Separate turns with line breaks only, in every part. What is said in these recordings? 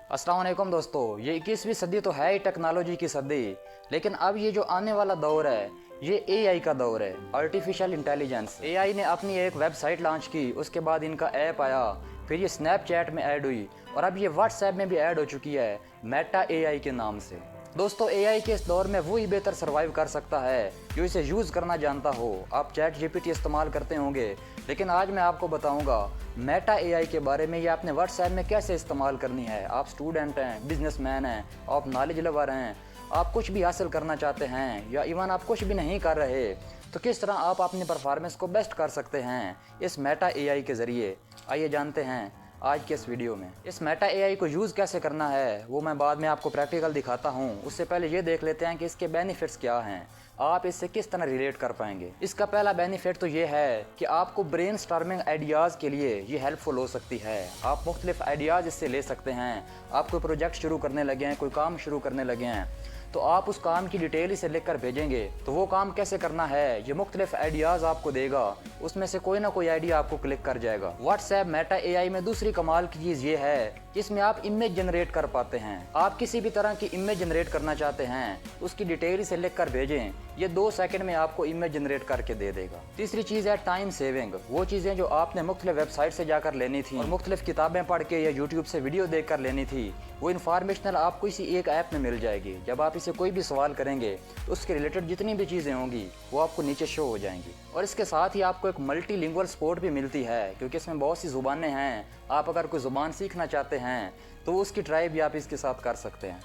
अस्सलाम वालेकुम दोस्तों, ये 21वीं सदी तो है ही टेक्नोलॉजी की सदी। लेकिन अब ये जो आने वाला दौर है ये एआई का दौर है, आर्टिफिशियल इंटेलिजेंस। एआई ने अपनी एक वेबसाइट लॉन्च की, उसके बाद इनका ऐप आया, फिर ये स्नैपचैट में ऐड हुई और अब ये व्हाट्सएप में भी ऐड हो चुकी है मेटा एआई के नाम से। दोस्तों एआई के इस दौर में वही बेहतर सर्वाइव कर सकता है जो इसे यूज़ करना जानता हो। आप चैट जीपीटी इस्तेमाल करते होंगे, लेकिन आज मैं आपको बताऊंगा मेटा एआई के बारे में, ये आपने व्हाट्सएप में कैसे इस्तेमाल करनी है। आप स्टूडेंट हैं, बिजनेसमैन हैं, आप नॉलेज लवर हैं, आप कुछ भी हासिल करना चाहते हैं या इवन आप कुछ भी नहीं कर रहे, तो किस तरह आप अपनी परफॉर्मेंस को बेस्ट कर सकते हैं इस मेटा एआई के ज़रिए। आइए जानते हैं आज के इस वीडियो में। इस मेटा एआई को यूज़ कैसे करना है वो मैं बाद में आपको प्रैक्टिकल दिखाता हूँ। उससे पहले ये देख लेते हैं कि इसके बेनिफिट्स क्या हैं, आप इससे किस तरह रिलेट कर पाएंगे। इसका पहला बेनिफिट तो ये है कि आपको ब्रेन स्टॉर्मिंग आइडियाज़ के लिए ये हेल्पफुल हो सकती है। आप मुख्तलिफ आइडियाज़ इससे ले सकते हैं। आप कोई प्रोजेक्ट शुरू करने लगे हैं, कोई काम शुरू करने लगे हैं, तो आप उस काम की डिटेल इसे लिख कर भेजेंगे तो वो काम कैसे करना है ये मुख्तलिफ आइडियाज़ आपको देगा, उसमें से कोई ना कोई आइडिया आपको क्लिक कर जाएगा। व्हाट्सएप मेटा एआई में दूसरी कमाल की चीज़ ये है कि इसमें आप इमेज जनरेट कर पाते हैं। आप किसी भी तरह की इमेज जनरेट करना चाहते हैं, उसकी डिटेल इसे लिख कर भेजें, ये 2 सेकंड में आपको इमेज जनरेट करके दे देगा। तीसरी चीज़ है टाइम सेविंग। वो चीज़ें जो आपने मुख्तलिफ वेबसाइट से जाकर लेनी थी और मुख्तलिफ किताबें पढ़ के या यूट्यूब से वीडियो देख कर लेनी थी, वो इन्फॉर्मेशनल आपको इसी एक ऐप में मिल जाएगी। जब आप इसे कोई भी सवाल करेंगे तो उसके रिलेटेड जितनी भी चीज़ें होंगी वो आपको नीचे शो हो जाएंगी। और इसके साथ ही आपको एक मल्टीलिंगुअल सपोर्ट भी मिलती है, क्योंकि इसमें बहुत सी ज़ुबानें हैं। आप अगर कोई ज़ुबान सीखना चाहते हैं तो उसकी ट्राई भी आप इसके साथ कर सकते हैं।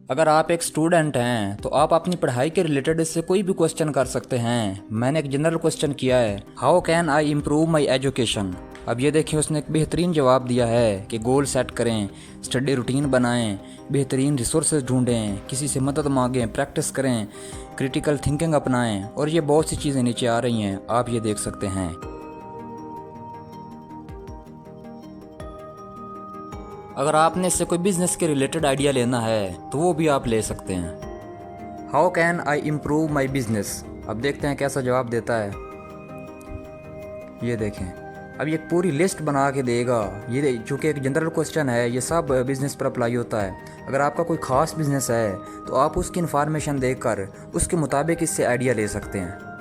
अगर आप एक स्टूडेंट हैं तो आप अपनी पढ़ाई के रिलेटेड इससे कोई भी क्वेश्चन कर सकते हैं। मैंने एक जनरल क्वेश्चन किया है, how can I improve my education. अब ये देखिए उसने एक बेहतरीन जवाब दिया है कि गोल सेट करें, स्टडी रूटीन बनाएं, बेहतरीन रिसोर्सेज ढूंढें, किसी से मदद मांगें, प्रैक्टिस करें, क्रिटिकल थिंकिंग अपनाएं, और ये बहुत सी चीज़ें नीचे आ रही हैं, आप ये देख सकते हैं। अगर आपने इससे कोई बिजनेस के रिलेटेड आइडिया लेना है तो वो भी आप ले सकते हैं। How can I improve my business. अब देखते हैं कैसा जवाब देता है। ये देखें, अब ये पूरी लिस्ट बना के देगा। ये चूँकि एक जनरल क्वेश्चन है, ये सब बिज़नेस पर अप्लाई होता है। अगर आपका कोई ख़ास बिज़नेस है तो आप उसकी इन्फॉर्मेशन देखकर उसके मुताबिक इससे आइडिया ले सकते हैं।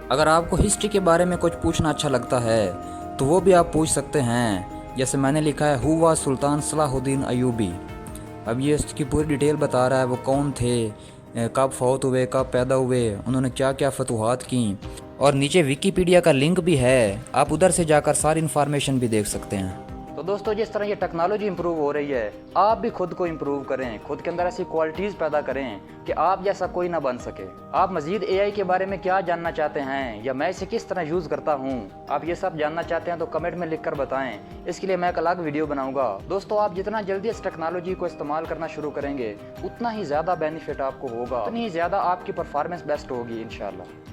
अगर आपको हिस्ट्री के बारे में कुछ पूछना अच्छा लगता है तो वो भी आप पूछ सकते हैं। जैसे मैंने लिखा है, हु वाज सुल्तान सलाहुद्दीन अयूबी। अब ये इसकी पूरी डिटेल बता रहा है, वो कौन थे, कब फौत हुए, कब पैदा हुए, उन्होंने क्या क्या फतूहात की। और नीचे विकीपीडिया का लिंक भी है, आप उधर से जाकर सारी इन्फॉर्मेशन भी देख सकते हैं। तो दोस्तों जिस तरह ये टेक्नोलॉजी इंप्रूव हो रही है, आप भी खुद को इंप्रूव करें, खुद के अंदर ऐसी क्वालिटीज़ पैदा करें कि आप जैसा कोई ना बन सके। आप मज़ीद एआई के बारे में क्या जानना चाहते हैं या मैं इसे किस तरह यूज़ करता हूँ, आप ये सब जानना चाहते हैं तो कमेंट में लिखकर बताएं। इसके लिए मैं एक अलग वीडियो बनाऊंगा। दोस्तों आप जितना जल्दी इस टेक्नोलॉजी को इस्तेमाल करना शुरू करेंगे उतना ही ज़्यादा बेनिफिट आपको होगा, उतनी ही ज़्यादा आपकी परफॉर्मेंस बेस्ट होगी इंशाल्लाह।